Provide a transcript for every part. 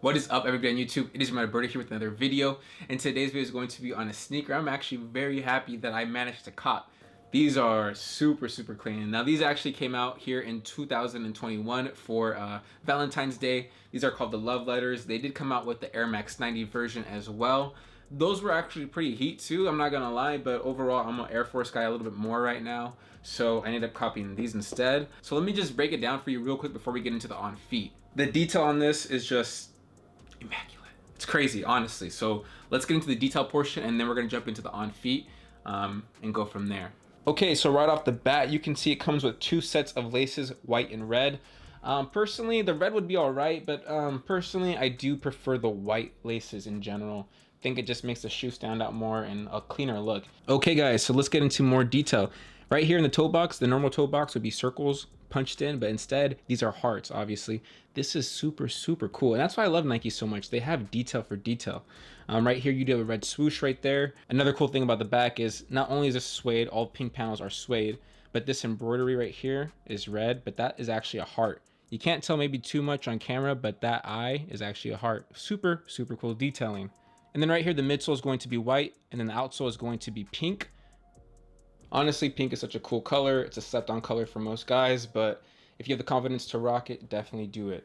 What is up, everybody on YouTube? It is YoManAlberto here with another video, and today's video is going to be on a sneaker. I'm actually very happy that I managed to cop. These are super clean. Now these actually came out here in 2021 for Valentine's Day. These are called the Love Letters. They did come out with the Air Max 90 version as well. Those were actually pretty heat too, I'm not gonna lie, but overall I'm an Air Force guy a little bit more right now, so I ended up copying these instead. So let me just break it down for you real quick before we get into the on feet. The detail on this is just immaculate. It's crazy, honestly. So let's get into the detail portion, and then we're gonna jump into the on feet and go from there. Okay, so right off the bat, you can see it comes with two sets of laces, white and red. Personally, the red would be all right, but personally, I do prefer the white laces in general. I think it just makes the shoe stand out more and a cleaner look. Okay guys, so let's get into more detail. Right here in the toe box, the normal toe box would be circles punched in, but instead these are hearts, obviously. This is super cool, and that's why I love Nike so much. They have detail for detail. Right here you do have a red swoosh right there. Another cool thing about the back is not only is this suede, all pink panels are suede, but this embroidery right here is red, but that is actually a heart. You can't tell maybe too much on camera, but that eye is actually a heart. Super cool detailing. And then right here the midsole is going to be white, and then the outsole is going to be pink. Honestly, pink is such a cool color. It's a slept-on color for most guys, but if you have the confidence to rock it, definitely do it.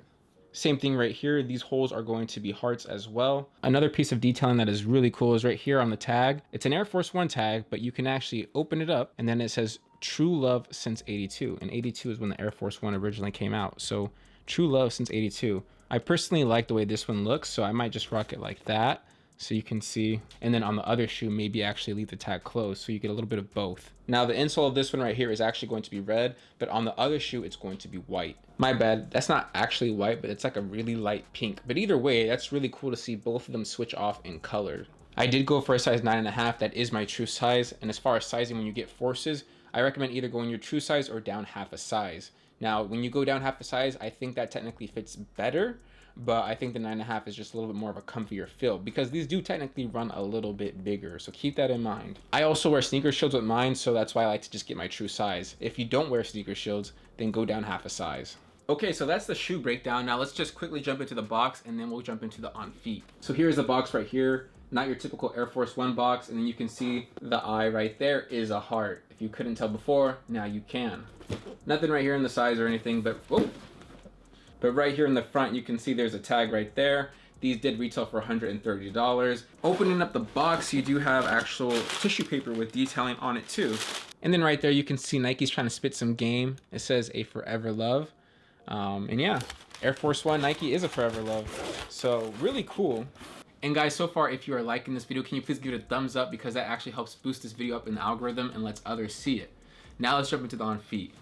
Same thing right here. These holes are going to be hearts as well. Another piece of detailing that is really cool is right here on the tag. It's an Air Force One tag, but you can actually open it up, and then it says True Love since '82. And '82 is when the Air Force One originally came out. So True Love since '82. I personally like the way this one looks, so I might just rock it like that, so you can see. And then on the other shoe, maybe actually leave the tag closed, so you get a little bit of both. Now the insole of this one right here is actually going to be red, but on the other shoe it's going to be white. My bad, that's not actually white, but it's like a really light pink. But either way, that's really cool to see both of them switch off in color. I did go for a size 9.5. That is my true size. And as far as sizing, when you get forces, I recommend either going your true size or down half a size. Now when you go down half a size, I think that technically fits better, but I think the 9.5 is just a little bit more of a comfier feel, because these do technically run a little bit bigger, so keep that in mind. I also wear sneaker shields with mine, so that's why I like to just get my true size. If you don't wear sneaker shields, then go down half a size. Okay, so that's the shoe breakdown. Now let's just quickly jump into the box, and then we'll jump into the on feet. So here's the box right here, not your typical Air Force One box, and then you can see the eye right there is a heart. If you couldn't tell before, now you can. Nothing right here in the size or anything, but whoa. But right here in the front, you can see there's a tag right there. These did retail for $130. Opening up the box, you do have actual tissue paper with detailing on it too. And then right there, you can see Nike's trying to spit some game. It says a forever love. And yeah, Air Force One Nike is a forever love. So really cool. And guys, so far, if you are liking this video, can you please give it a thumbs up, because that actually helps boost this video up in the algorithm and lets others see it. Now let's jump into the on feet.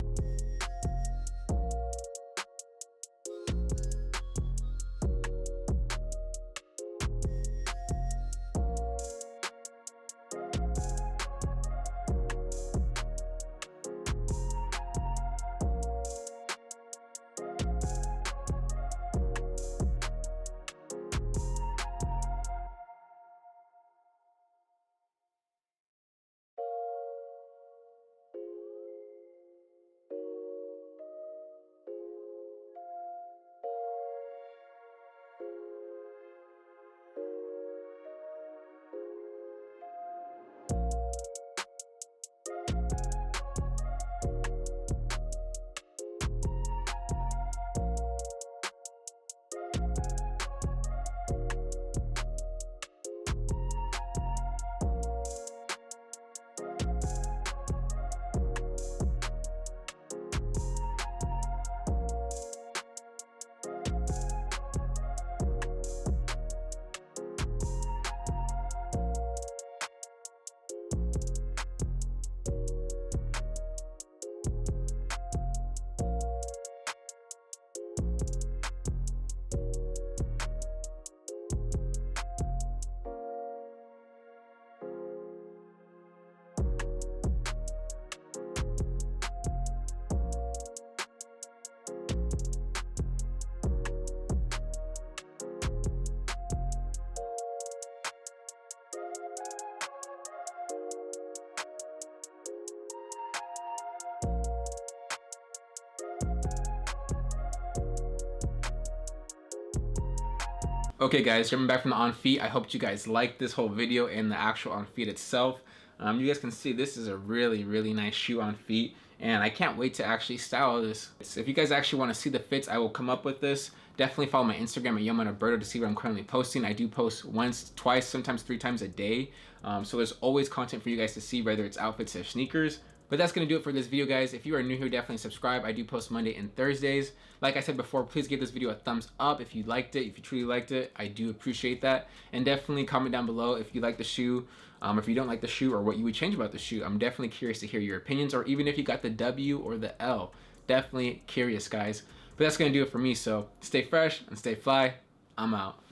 Okay guys, jumping back from the on feet, I hope you guys liked this whole video and the actual on feet itself. You guys can see this is a really nice shoe on feet, and I can't wait to actually style this. So if you guys actually want to see the fits I will come up with this, definitely follow my Instagram at YoManAlberto to see what I'm currently posting. I do post once, twice, sometimes 3 times a day. So there's always content for you guys to see, whether it's outfits or sneakers. But that's going to do it for this video, guys. If you are new here, definitely subscribe. I do post Monday and Thursdays. Like I said before, please give this video a thumbs up if you liked it, if you truly liked it. I do appreciate that. And definitely comment down below if you like the shoe, if you don't like the shoe, or what you would change about the shoe. I'm definitely curious to hear your opinions, or even if you got the W or the L. Definitely curious, guys. But that's going to do it for me. So stay fresh and stay fly. I'm out.